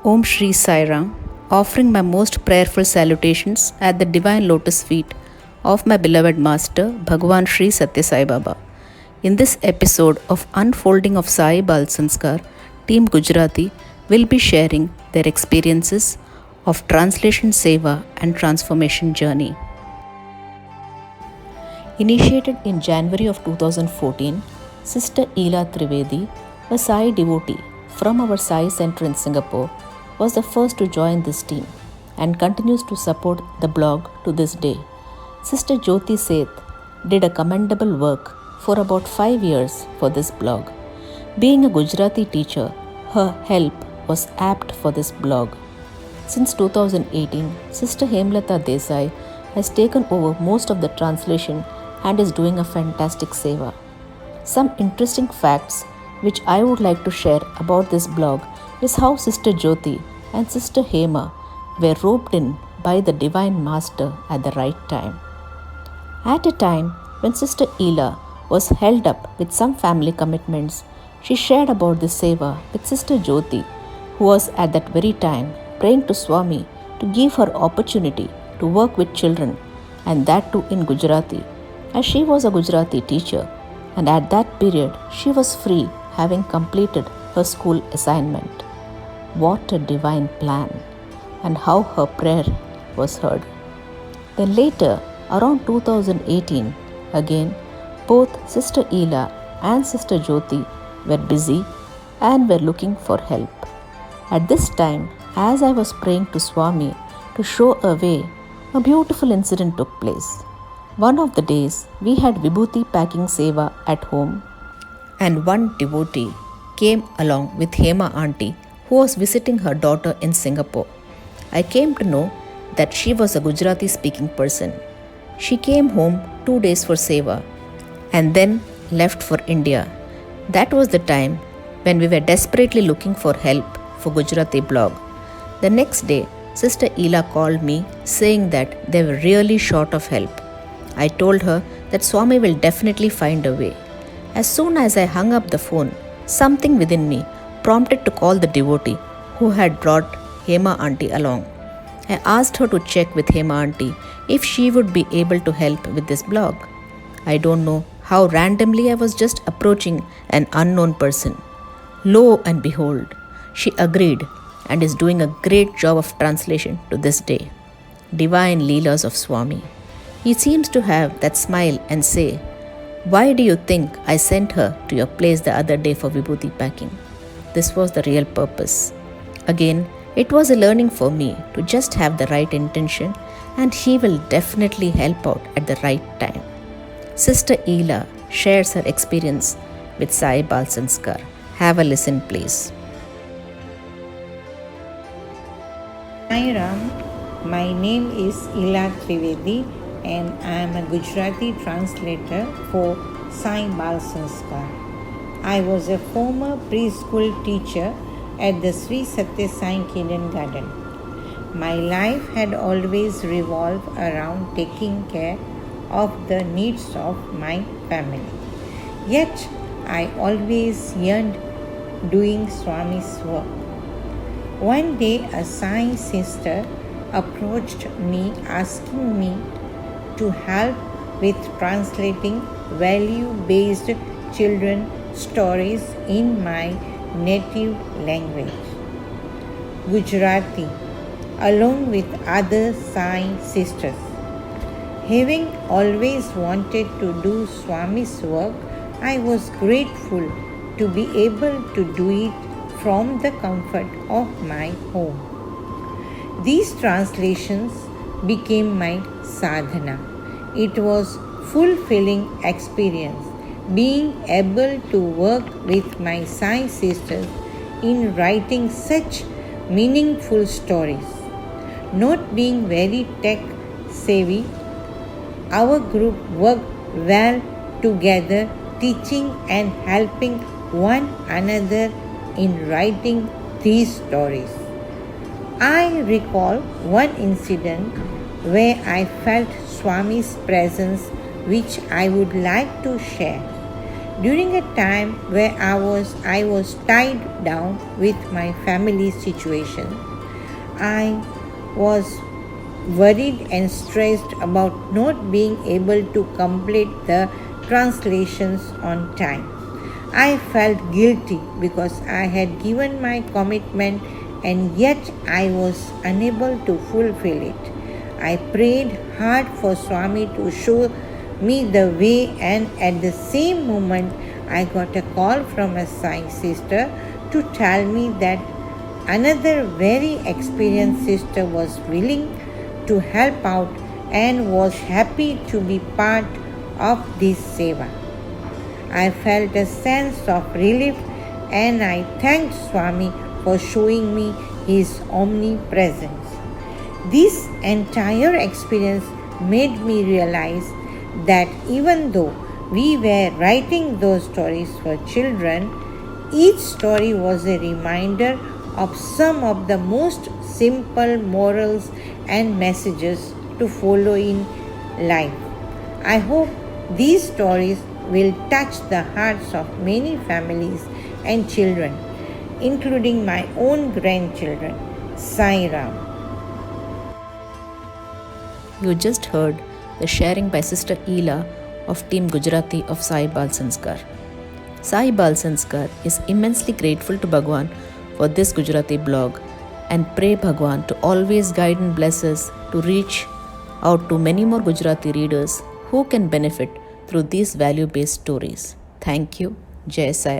Om Shri Sai Ram, offering my most prayerful salutations at the divine lotus feet of my beloved Master Bhagwan Sri Satya Sai Baba. In this episode of Unfolding of Saibalsanskaar, Team Gujarati will be sharing their experiences of translation Seva and transformation journey. Initiated in January of 2014, Sister Ila Trivedi, a Sai devotee from our Sai Center in Singapore, was the first to join this team and continues to support the blog to this day. Sister Jyoti Seth did a commendable work for about 5 years for this blog. Being a Gujarati teacher, her help was apt for this blog. Since 2018, Sister Hemlata Desai has taken over most of the translation and is doing a fantastic seva. Some interesting facts which I would like to share about this blog is how Sister Jyoti and Sister Hema were roped in by the Divine Master at the right time. At a time when Sister Ila was held up with some family commitments, she shared about this seva with Sister Jyoti, who was at that very time praying to Swami to give her opportunity to work with children, and that too in Gujarati, as she was a Gujarati teacher, and at that period she was free, having completed her school assignment. What a divine plan, and how her prayer was heard. Then later, around 2018, again, both Sister Ila and Sister Jyoti were busy and were looking for help. At this time, as I was praying to Swami to show a way, a beautiful incident took place. One of the days, we had Vibhuti packing seva at home, and one devotee came along with Hema auntie, who was visiting her daughter in Singapore. I came to know that she was a Gujarati speaking person. She came home 2 days for seva and then left for India. That was the time when we were desperately looking for help for Gujarati blog. The next day, Sister Ila called me saying that they were really short of help. I told her that Swami will definitely find a way. As soon as I hung up the phone, something within me prompted to call the devotee who had brought Hema auntie along. I asked her to check with Hema auntie if she would be able to help with this blog. I don't know how randomly I was just approaching an unknown person. Lo and behold, she agreed and is doing a great job of translation to this day. Divine Leelas of Swami. He seems to have that smile and say, "Why do you think I sent her to your place the other day for Vibhuti packing?" This was the real purpose. Again, it was a learning for me to just have the right intention, and he will definitely help out at the right time. Sister Ila shares her experience with Saibalsanskaar. Have a listen, please. Hi Ram, my name is Ila Trivedi and I am a Gujarati translator for Saibalsanskaar. I was a former preschool teacher at the Sri Satya Sai Kindergarten. My life had always revolved around taking care of the needs of my family. Yet I always yearned doing Swami's work. One day a Sai sister approached me asking me to help with translating value-based children stories in my native language, Gujarati, along with other Sai sisters. Having always wanted to do Swami's work, I was grateful to be able to do it from the comfort of my home. These translations became my sadhana. It was fulfilling experience being able to work with my Sai sisters in writing such meaningful stories. Not being very tech savvy, our group worked well together, teaching and helping one another in writing these stories. I recall one incident where I felt Swami's presence, which I would like to share. during a time where I was tied down with my family situation. I was worried and stressed about not being able to complete the translations on time. I felt guilty because I had given my commitment and yet I was unable to fulfill it. I prayed hard for Swami to show me the way, and at the same moment I got a call from a Sai sister to tell me that another very experienced sister was willing to help out and was happy to be part of this Seva. I felt a sense of relief and I thanked Swami for showing me his omnipresence. This entire experience made me realize that even though we were writing those stories for children, each story was a reminder of some of the most simple morals and messages to follow in life. I hope these stories will touch the hearts of many families and children, including my own grandchildren. Sai Ram. You just heard the sharing by Sister Ila of Team Gujarati of Saibalsanskaar. Saibalsanskaar is immensely grateful to Bhagwan for this Gujarati blog and pray Bhagwan to always guide and bless us to reach out to many more Gujarati readers who can benefit through these value-based stories. Thank you. Jai Sai.